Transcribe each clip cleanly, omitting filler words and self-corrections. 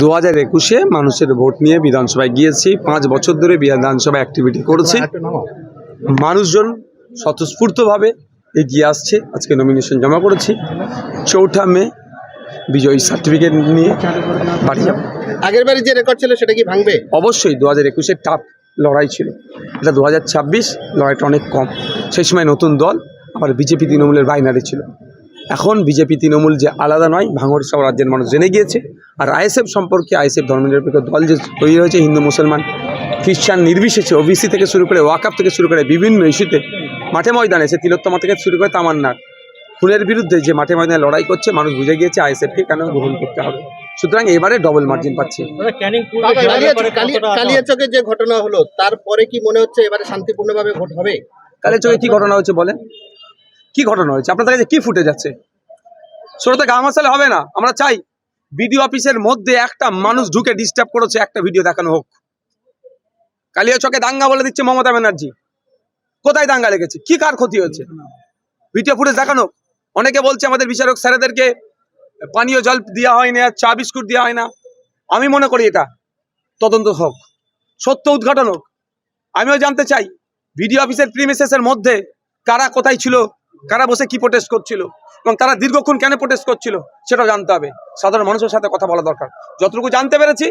2021-এ মানুষের ভোট নিয়ে বিধানসভায় গিয়েছি। 5 বছর ধরে বিধানসভা অ্যাক্টিভিটি করেছি। মানুষজন স্বতঃস্ফূর্তভাবে এগিয়ে আসছে। আজকে নমিনেশন জমা করেছি। 4 মে বিজয়ী সার্টিফিকেট নিয়ে বাড়ি যাব। আগের বারে যে রেকর্ড ছিল সেটা কি ভাঙবে? অবশ্যই 2021-এ টাফ লড়াই ছিল। এটা 2026 লড়াইটা অনেক কম। সেই সময় নতুন দল, আবার বিজেপি তৃণমূলের বাইনারি ছিল। এখন বিজেপি তৃণমূল যে আলাদা নয়, ভাঙড় সব রাজ্যের মানুষ জেনে গিয়েছে। আর আইএসএফ সম্পর্কে, আইএসএফ ধর্মনিরপেক্ষ দল যে তৈরি হয়েছে, হিন্দু মুসলমান খ্রিস্টান নির্বিশেষে, ওবিসি থেকে শুরু করে ওয়াকআপ থেকে শুরু করে বিভিন্ন ইস্যুতে মাঠে ময়দানে এসে, তিলোত্তমা থেকে শুরু করে তামান্নার খুনের বিরুদ্ধে যে মাঠে ময়দানে লড়াই করছে, মানুষ বুঝে গিয়েছে আইএসএফকে কেন গ্রহণ করতে হবে। সুতরাং এবারে ডবল মার্জিন পাচ্ছি। কালিয়াচকে যে ঘটনা হলো তারপরে কি মনে হচ্ছে এবারে শান্তিপূর্ণভাবে ভোট হবে? কালিয়াচকে কি ঘটনা হয়েছে বলেন? কি ঘটনা হয়েছে? আপনাদের কাছে কি ফুটে যাচ্ছে? শুরুতে গা মাসালে হবে না। আমরা চাই বিডিও অফিসের মধ্যে একটা মানুষ ঢুকে ডিস্টার্ব করেছে, একটা ভিডিও দেখানো হোক। কালিয়াচকে দাঙ্গা বলে দিচ্ছে মমতা ব্যানার্জি। কোথায় দাঙ্গা লেগেছে? কি কার ক্ষতি হয়েছে? ভিডিও ফুটেজ দেখানো। অনেকে বলছে আমাদের বিচারক স্যারেদেরকে পানীয় জল দেওয়া হয় না, চা বিস্কুট দেওয়া হয় না। আমি মনে করি এটা তদন্ত হোক, সত্য উদ্ঘাটন হোক। আমিও জানতে চাই ভিডিও অফিসের প্রিমিসেসের মধ্যে কারা কোথায় ছিল, কারা বসে কি প্রোটেস্ট করছিল, এবং তারা দীর্ঘক্ষণ কেন প্রোটেস্ট করছিল সেটাও জানতে হবে। সাধারণ মানুষের সাথে কথা বলা দরকার। যতটুকু জানতে পেরেছি,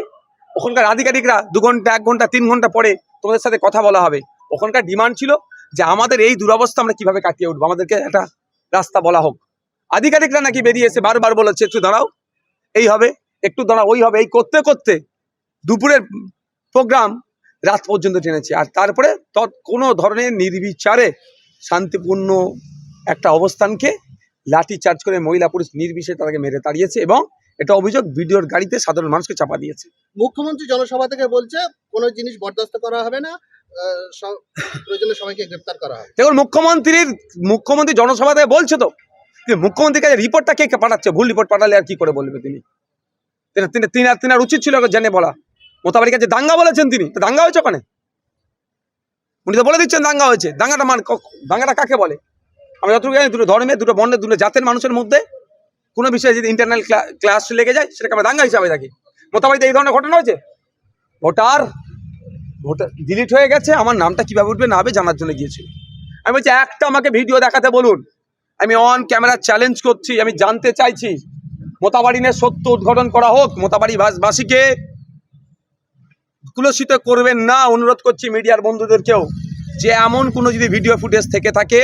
ওখানকার আধিকারিকরা 2 ঘন্টা, 1 ঘন্টা, 3 ঘন্টা পরে তোমাদের সাথে কথা বলা হবে। ওখানকার ডিমান্ড ছিল যে আমাদের এই দুরবস্থা আমরা কিভাবে কাটিয়ে উঠবো, আমাদেরকে একটা রাস্তা বলা হোক। আধিকারিকরা নাকি বেরিয়ে এসে বারবার বলেছে একটু দাঁড়াও, এই হবে, একটু দাঁড়াও, ওই হবে। এই করতে করতে দুপুরের প্রোগ্রাম রাত পর্যন্ত টেনেছে। আর তারপরে কোনো ধরনের নির্বিচারে শান্তিপূর্ণ একটা অবস্থানকে লাঠি চার্জ করে মহিলা পুরুষ নির্বিশেষে তাদেরকে মেরে তাড়িয়েছে, এবং এটা অভিযোগ ভিডিওর গাড়িতে সাধারণ মানুষকে চাপা দিয়েছে। মুখ্যমন্ত্রী জনসভা থেকে বলছে কোনো জিনিস বরদাস্ত করা হবে না, প্রয়োজনে সবাইকে গ্রেফতার করা হবে। দেখুন, মুখ্যমন্ত্রী জনসভা থেকে বলছে তো, মুখ্যমন্ত্রীর কাছে রিপোর্টটা কে পাঠাচ্ছে? ভুল রিপোর্ট পাঠালে আর কি করে বলবে তিনি? তিনার উচিত ছিল জেনে বলা। মোতাবাড়ির কাছে দাঙ্গা বলেছেন তিনি, তো দাঙ্গা হয়েছে ওখানে? উনি তো বলে দিচ্ছেন দাঙ্গা হয়েছে। দাঙ্গাটা কাকে বলে? আমরা যতটুকু জানি, দুটো ধর্মের, দুটো বর্ণের, দুটো জাতের মানুষের মধ্যে কোনো বিষয়ে যদি ইন্টারনাল ক্লাস লেগে যায়, সেটাকে আমরা দাঙ্গা হিসাবে থাকি। মোতাবাড়িতে এই ধরনের ঘটনা হয়েছে। ভোটার ডিলিট হয়ে গেছে, আমার নামটা কিভাবে উঠবে না হবে জানার জন্য গিয়েছিল। আমি বলছি একটা আমাকে ভিডিও দেখাতে বলুন, আমি অন ক্যামেরা চ্যালেঞ্জ করছি। আমি জানতে চাইছি মোতাবাড়িনের সত্য উদ্ঘাটন করা হোক। মোতাবাড়ি বাসীকে কুলসিত করবেন না, অনুরোধ করছি মিডিয়ার বন্ধুদেরকেও, যে এমন কোনো যদি ভিডিও ফুটেজ থেকে থাকে,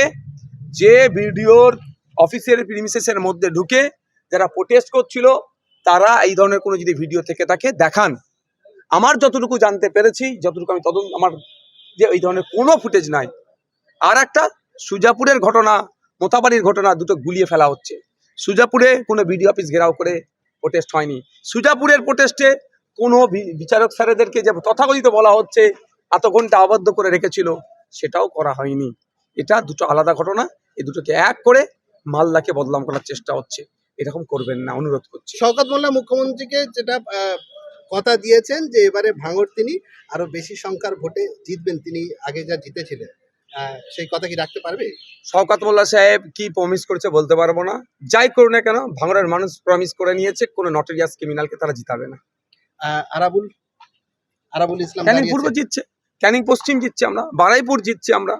যে ভিডিওর অফিসের প্রিমিসেসের মধ্যে ঢুকে যারা প্রোটেস্ট করছিল, তারা এই ধরনের কোনো যদি ভিডিও থেকে থাকে দেখান। আমার যতটুকু জানতে পেরেছি, যতটুকু আমি আমার যে এই ধরনের কোনো ফুটেজ নাই। আর একটা সুজাপুরের ঘটনা, মোতাবাড়ির ঘটনা, দুটো গুলিয়ে ফেলা হচ্ছে। সুজাপুরে কোনো বিডিও অফিস ঘেরাও করে প্রোটেস্ট হয়নি। সুজাপুরের প্রোটেস্টে কোনো বিচারক স্যারেদেরকে যে তথাকথিত বলা হচ্ছে এত ঘন্টা আবদ্ধ করে রেখেছিল, সেটাও করা হয়নি। এটা দুটো আলাদা ঘটনা। এই দুটোকে এক করে মালদাকে বদনাম করার চেষ্টা হচ্ছে। এরকম করবেন না, অনুরোধ করছি। শওকত মোল্লা মুখ্যমন্ত্রীকে যেটা কথা দিয়েছেন যে এবারে ভাঙড় তিনি আরো বেশি সংখ্যার ভোটে জিতবেন, তিনি আগে যা জিতেছিলেন, সেই কথা কি রাখতে পারবে? শওকত মোল্লা সাহেব কি প্রমিস করেছে বলতে পারবো না। যাই করুন না কেন, ভাঙড়ের মানুষ প্রমিস করে নিয়েছে কোনো নটোরিয়াস ক্রিমিনালকে তারা জিতাবে না। আরাবুল ইসলাম ক্যানিং পূর্ব জিতছে, ক্যানিং পশ্চিম জিতছে আমরা, বারাইপুর জিতছে আমরা,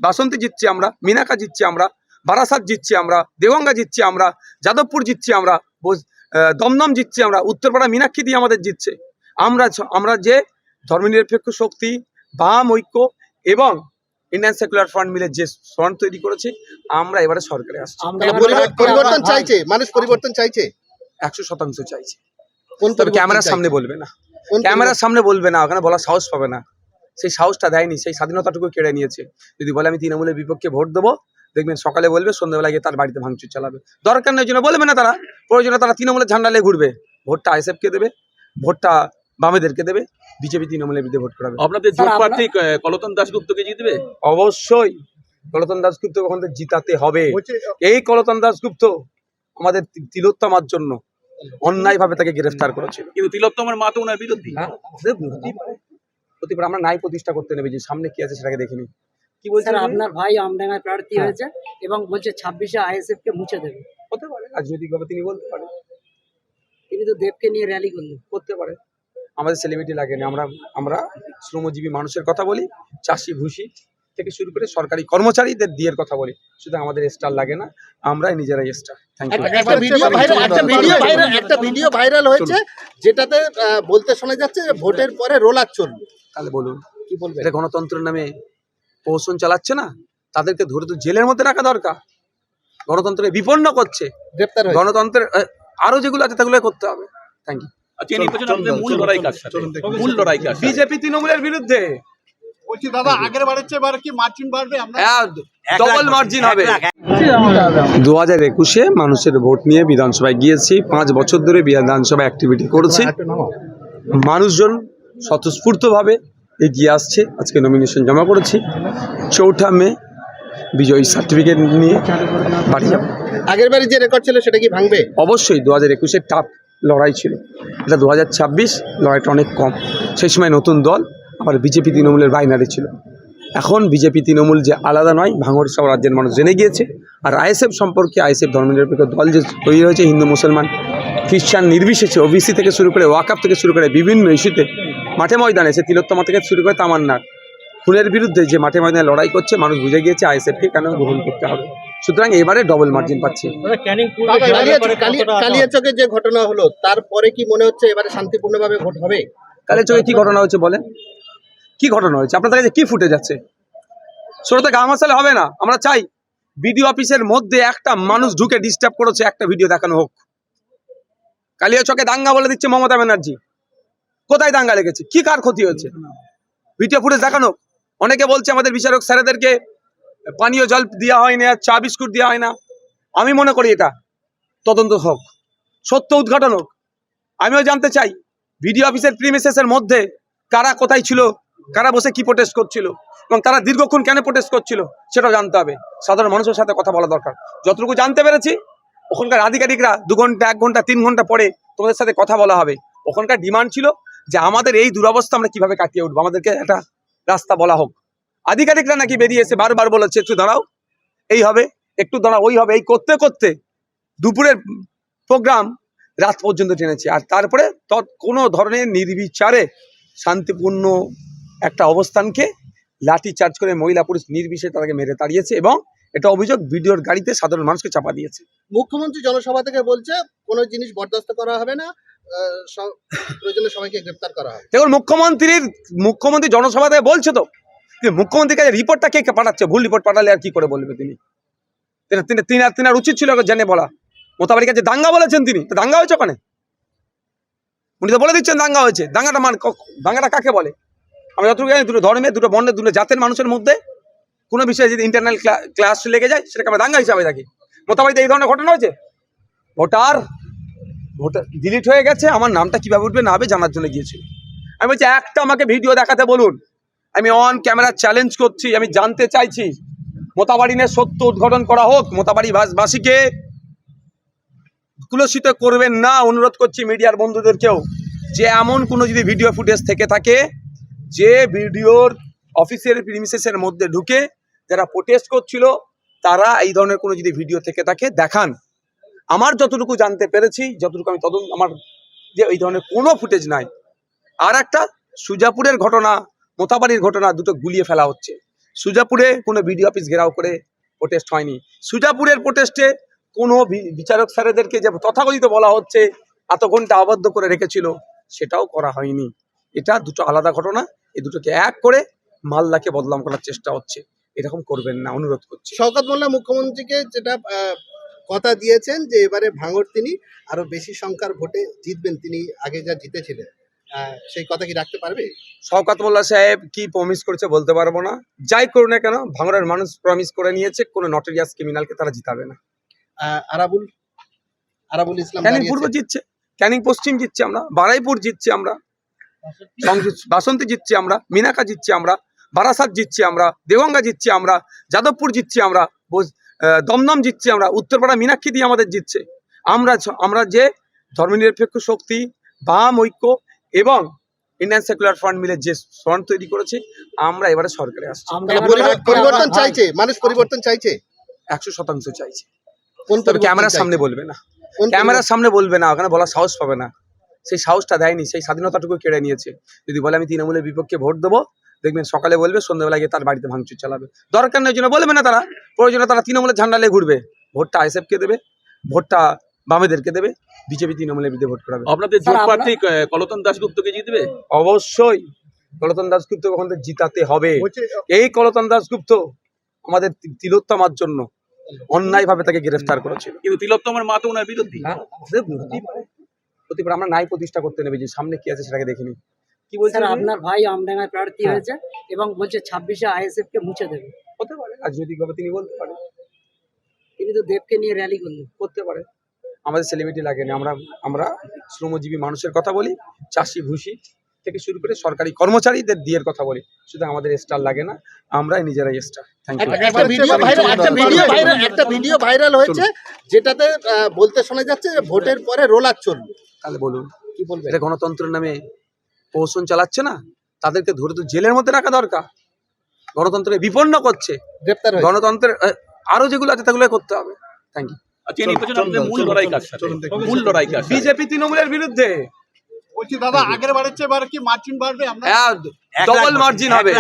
বাসন্তী জিতছি আমরা, মিনাকা জিতছি আমরা, বারাসাত জিতছি আমরা, দেগঙ্গা জিতছি আমরা, যাদবপুর জিতছি আমরা, দমদম জিতছি আমরা, উত্তরপাড়া মীনাক্ষী দিয়ে আমাদের জিতছে। আমরা যে ধর্মনিরপেক্ষ শক্তি, বাম ঐক্য এবং ইন্ডিয়ান সেকুলার ফ্রন্ট মিলে যে ফ্রন্ট তৈরি করেছে, আমরা এবারে সরকারে আসছি। পরিবর্তন চাইছে মানুষ, পরিবর্তন চাইছে 100% চাইছে। তবে ক্যামেরার সামনে বলবে না, ক্যামেরার সামনে বলবে না, ওখানে বলার সাহস পাবে না। সেই সাহসটা দেয়নি, সেই স্বাধীনতাটুকু কেড়ে নিয়েছে। যদি বলে আমি তৃণমূলের বিপক্ষে ভোট দেবো, দেখবেন সকালে বলবে, সন্ধ্যাবেলা গিয়ে তার বাড়িতে ভাঙচুর চালাবে। দরকার নেই, জন্য বলবে না তারা। প্রয়োজনে তারা তৃণমূলের ঝান্ডা নিয়ে ঘুরবে। ভোটটা আইএসএফকে দেবে, ভোটটা বামেদেরকে দেবে, বিজেপি তৃণমূলের বিরুদ্ধে ভোট করাবে। আপনাদের জোট প্রার্থী কলতন দাশগুপ্তকে জিতবে? অবশ্যই কলতন দাশগুপ্ত ওখান থেকে জিতাতে হবে। এই কলতন দাশগুপ্ত আমাদের তিলোত্তমার জন্য অন্যায়ভাবে তাকে গ্রেফতার করেছিল। কিন্তু তিলোত্তমার মা তো ওনার বিরোধী। আমরা নাই প্রতিষ্ঠা করতে নেবে, যে সামনে কি আছে সেটাকে দেখিনি। কি বলছেন? আপনার ভাই আমডাঙ্গায় প্রার্থী হয়েছে এবং বলছে 26-এ আইএসএফ কে মুছে দেবে। হতে পারে, রাজনৈতিকভাবে তিনি বলতে পারেন। তিনি তো দেবকে নিয়ে র্যালি করলেন। করতে পারে, আমাদের সেলিব্রিটি লাগেনি। আমরা আমরা শ্রমজীবী মানুষের কথা বলি, চাষি ভুষি থেকে শুরু করে সরকারি কর্মচারীদের দিয়ের কথা বলি, শুধু আমাদের স্টার লাগে না, আমরাই নিজেরাই স্টার। Thank you. একটা ভিডিও ভাইরাল হয়েছে যেটাতে বলতে শোনা যাচ্ছে যে ভোটের পরে রোলার চলবে। তাহলে বলুন, কি বলবেন? এটা গণতন্ত্রের নামে প্রহসন চালাচ্ছে না? তাদেরকে ধরে তো জেলের মধ্যে রাখা দরকার। গণতন্ত্রকে বিপন্ন করছে, গ্রেপ্তার হয়েছে। গণতন্ত্রের আরো যেগুলো আছে তাগুলো করতে হবে। Thank you. আচ্ছা, এই নির্বাচনে আমাদের মূল লড়াই কার সাথে? মূল লড়াই কার সাথে? বিজেপি তৃণমূলের বিরুদ্ধে বলছি দাদা, আগের বারের চেয়ে এবার কি মার্জিন বাড়বে? আমরা ডবল মার্জিন হবে। 2021-এ মানুষের ভোট নিয়ে বিধানসভায় গিয়েছি, 5 বছর ধরে বিধানসভায় অ্যাক্টিভিটি করেছি। মানুষজন স্বতঃস্ফূর্তভাবে এগিয়ে আসছে। আজকে নমিনেশন জমা করেছি, 4 মে বিজয়ী সার্টিফিকেট নিয়ে বাড়ি যাব। আগের বারে যে রেকর্ড ছিল সেটা কি ভাঙবে? অবশ্যই 2021-এ টাফ লড়াই ছিল, এটা 2026 লড়াইটা অনেক কম। সেই সময় নতুন দল, আবার বিজেপি তৃণমূলের বাইনারি ছিল। এখন বিজেপি তৃণমূল যে আলাদা নয়, ভাঙড় সব রাজ্যের মানুষ জেনে গিয়েছে। আর আইএসএফ সম্পর্কে, আইএসএফ ধর্মনিরপেক্ষ দল যে তৈরি হয়েছে, হিন্দু মুসলমান খ্রিস্টান নির্বিশেষে, ওবিসি থেকে শুরু করে ওয়াকআপ থেকে শুরু করে বিভিন্ন ইস্যুতে মাঠে ময়দানে এসে, তিলোত্তমা থেকে শুরু করে তামান্নার খুনের বিরুদ্ধে যে মাঠে ময়দানে লড়াই করছে, মানুষ বুঝে গিয়েছে আইএসএফকে কেন গ্রহণ করতে হবে। সুতরাং এবারে ডবল মার্জিন পাচ্ছি। কালিয়াচকে যে ঘটনা হলো তারপরে কি মনে হচ্ছে এবারে শান্তিপূর্ণভাবে ভোট হবে? কালিয়াচকে কি ঘটনা হচ্ছে বলেন? কি ঘটনা হয়েছে? আপনাদের কাছে কি ফুটে যাচ্ছে? শুরুতে গা মাসালে হবে না। আমরা চাই বিডিও অফিসের মধ্যে একটা মানুষ ঢুকে ডিস্টার্ব করেছে, একটা ভিডিও দেখানো হোক। কালিয়াচকে দাঙ্গা বলে দিচ্ছে মমতা ব্যানার্জি। কোথায় দাঙ্গা লেগেছে? কি কার ক্ষতি হয়েছে? ভিডিও ফুটেজ দেখানো। অনেকে বলছে আমাদের বিচারক স্যারেদেরকে পানীয় জল দেওয়া হয় না, চা বিস্কুট দেওয়া হয় না। আমি মনে করি এটা তদন্ত হোক, সত্য উদ্ঘাটন হোক। আমিও জানতে চাই ভিডিও অফিসের প্রিমিসেসের মধ্যে কারা কোথায় ছিল, কারা বসে কি প্রোটেস্ট করছিল, এবং তারা দীর্ঘক্ষণ কেন প্রোটেস্ট করছিল সেটাও জানতে হবে। সাধারণ মানুষের সাথে কথা বলা দরকার। যতটুকু জানতে পেরেছি, ওখানকার আধিকারিকরা 2 ঘন্টা, 1 ঘন্টা, 3 ঘন্টা পরে তোমাদের সাথে কথা বলা হবে। ওখানকার ডিমান্ড ছিল যে আমাদের এই দুরবস্থা আমরা কিভাবে কাটিয়ে উঠবো, আমাদেরকে একটা রাস্তা বলা হোক। আধিকারিকরা নাকি বেরিয়ে এসে বারবার বলেছে একটু দাঁড়াও, এই হবে, একটু দাঁড়াও, ওই হবে। এই করতে করতে দুপুরের প্রোগ্রাম রাত পর্যন্ত টেনেছে। আর তারপরে কোনো ধরনের নির্বিচারে শান্তিপূর্ণ একটা অবস্থানকে লাঠি চার্জ করে মহিলা পুরুষ নির্বিশেষে তাদেরকে মেরে তাড়িয়েছে, এবং এটা অভিযোগ ভিডিওর গাড়িতে সাধারণ মানুষকে চাপা দিয়েছে। মুখ্যমন্ত্রী জনসভা থেকে বলছে কোনো জিনিস বরদাস্ত করা হবে না, প্রয়োজনে সবাইকে গ্রেপ্তার করা হবে। দেখুন, মুখ্যমন্ত্রী জনসভাতে বলছে তো, মুখ্যমন্ত্রীর কাছে রিপোর্টটা কে পাঠাচ্ছে? ভুল রিপোর্ট পাঠালে আর কি করে বলবে তিনি? তিনার উচিত ছিল জেনে বলা। মোতাবাড়ির কাছে দাঙ্গা বলেছেন তিনি, তো দাঙ্গা হয়েছে ওখানে? উনি তো বলে দিচ্ছেন দাঙ্গা হয়েছে। দাঙ্গাটা কাকে বলে? আমি যতটুকু জানি, দুটো ধর্মের, দুটো বর্ণের, দুটো জাতের মানুষের মধ্যে কোনো বিষয়ে যদি ইন্টারনাল ক্লাস লেগে যায়, সেটাকে আমরা দাঙ্গা হিসাবে দেখি। মোতাবাড়িতে এই ধরনের ঘটনা হয়েছে? ভোটার ডিলিট হয়ে গেছে, আমার নামটা কিভাবে উঠবে না হবে জানার জন্য গিয়েছিল। আমি বলছি একটা আমাকে ভিডিও দেখাতে বলুন, আমি অন ক্যামেরা চ্যালেঞ্জ করছি, আমি জানতে চাইছি মোতাবাড়ি নিয়ে সত্য উদ্ঘাটন করা হোক। মোতাবাড়ি বাসীকে কুলসিত করবেন না, অনুরোধ করছি মিডিয়ার বন্ধুদেরকেও, যে এমন কোনো যদি ভিডিও ফুটেজ থেকে থাকে যে ভিডিওর অফিসের প্রিমিসেসের মধ্যে ঢুকে যারা প্রোটেস্ট করছিল, তারা এই ধরনের কোনো যদি ভিডিও থেকে থাকে দেখান। আমার যতটুকু জানতে পেরেছি, যতটুকু আমি আমার যে এই ধরনের কোনো ফুটেজ নাই। আর একটা সুজাপুরের ঘটনা, মোতাবাড়ির ঘটনা, দুটো গুলিয়ে ফেলা হচ্ছে। সুজাপুরে কোনো বিডিও অফিস ঘেরাও করে প্রোটেস্ট হয়নি। সুজাপুরের প্রোটেস্টে কোনো বিচারক স্যারেদেরকে যে তথাকথিত বলা হচ্ছে এত ঘন্টা আবদ্ধ করে রেখেছিল, সেটাও করা হয়নি। এটা দুটো আলাদা ঘটনা। এই দুটোকে এক করে মালদাকে বদনাম করার চেষ্টা হচ্ছে। এরকম করবেন না, অনুরোধ করছি। শওকত মোল্লা মুখ্যমন্ত্রীকে যেটা কথা দিয়েছেন যে এবারে ভাঙড় তিনি আরো বেশি সংখ্যার ভোটে জিতবেন, তিনি আগে যা জিতেছিলেন, সেই কথা কি রাখতে পারবে? শওকত মোল্লা সাহেব কি প্রমিস করেছে বলতে পারবো না। যাই করুন না কেন, ভাঙড়ের মানুষ প্রমিস করে নিয়েছে কোনো নটোরিয়াস ক্রিমিনালকে তারা জিতাবে না। আরাবুল ইসলাম ক্যানিং পূর্ব জিতছে, ক্যানিং পশ্চিম জিতছে আমরা, বারাইপুর জিতছে আমরা, বাসন্তী জিতছি আমরা, মিনাকা জিতছি আমরা, বারাসাত জিতছি আমরা, দেওয়াঙ্গা জিতছি আমরা, যাদবপুর জিতছি আমরা, দমদম জিতছি আমরা, উত্তরপাড়া মীনাক্ষী দিয়ে আমাদের জিতছে। আমরা যে ধর্মনিরপেক্ষ শক্তি, বাম ঐক্য এবং ইন্ডিয়ান সেকুলার ফ্রন্ট মিলে যে ফ্রন্ট তৈরি করেছে, আমরা এবারে সরকারে আসছি। পরিবর্তন চাইছে মানুষ, পরিবর্তন চাইছে, 100% চাইছে। কোন তবে ক্যামেরার সামনে বলবে না। কোন ক্যামেরার সামনে বলবে না, ওখানে বলার সাহস পাবে না, সেই সাহসটা দেয়নি, সেই স্বাধীনতাটুকু কেড়ে নিয়েছে। যদি বলে আমি তৃণমূলের বিপক্ষে ভোট দেবো, দেখবেন সকালে বলবে, সন্ধ্যাবেলা গিয়ে তার বাড়িতে ভাঙচুর চালাবে। দরকার নেই, জন্য বলবে না, তারা প্রয়োজনে তারা তৃণমূলের ঝান্ডা নিয়ে ঘুরবে। ভোটটা আইএসএফকে দেবে, ভোটটা বামেদেরকে দেবে, বিজেপি তৃণমূলের বিরুদ্ধে ভোট করাবে। আপনাদের জোট প্রার্থী কলতন দাশগুপ্তকে জিতবে? অবশ্যই কলতন দাশগুপ্ত কখন জিতাতে হবে। এই কলতন দাশগুপ্ত আমাদের তিলোত্তমার জন্য অন্যায়ভাবে তাকে গ্রেফতার করেছিল। কিন্তু তিলোত্তমার মা তো ওনার বিরোধী। প্রতিবার আমরা ন্যায় প্রতিষ্ঠা করতে নেবে, যে সামনে কি আছে সেটাকে দেখিনি। কি বলছেন স্যার আপনি? আপনার ভাই আমডাঙ্গায় প্রার্থী হ্যাঁ। হয়েছে এবং বলছে 26-এ আইএসএফ কে মুছে দেবে। হতে পারে, রাজনৈতিকভাবে তিনি বলতে পারেন, তিনি তো দেবকে নিয়ে র্যালি করলেন। করতে পারে। আমাদের সেলিব্রিটি লাগে না, আমরা শ্রমজীবী মানুষের কথা বলি, চাষি ভুষি থেকে শুরু করে সরকারি কর্মচারীদের দিয়ের কথা বলি, শুধু আমাদের স্টার লাগে না, আমরাই নিজেরাই স্টার। Thank you. একটা ভিডিও ভাইরাল হয়েছে যেটাতে বলতে শোনা যাচ্ছে যে ভোটের পরে রোলার চলবে। তাহলে বলুন, কি বলবেন? এটা গণতন্ত্রের নামে প্রহসন চালাচ্ছে না? তাদেরকে ধরে তো জেলের মধ্যে রাখা দরকার। গণতন্ত্রকে বিপন্ন করছে, গ্রেপ্তার হয়েছে। গণতন্ত্রের আরো যেগুলো আছে সেগুলো করতে হবে। Thank you. আচ্ছা, এই নির্বাচনে আপনাদের মূল লড়াই কার সাথে? মূল লড়াই কার সাথে? বিজেপি তৃণমূলের বিরুদ্ধে বলছি দাদা আগের বারের চেয়ে এবার কি মার্জিন বাড়বে? আমরা ডবল মার্জিন হবে।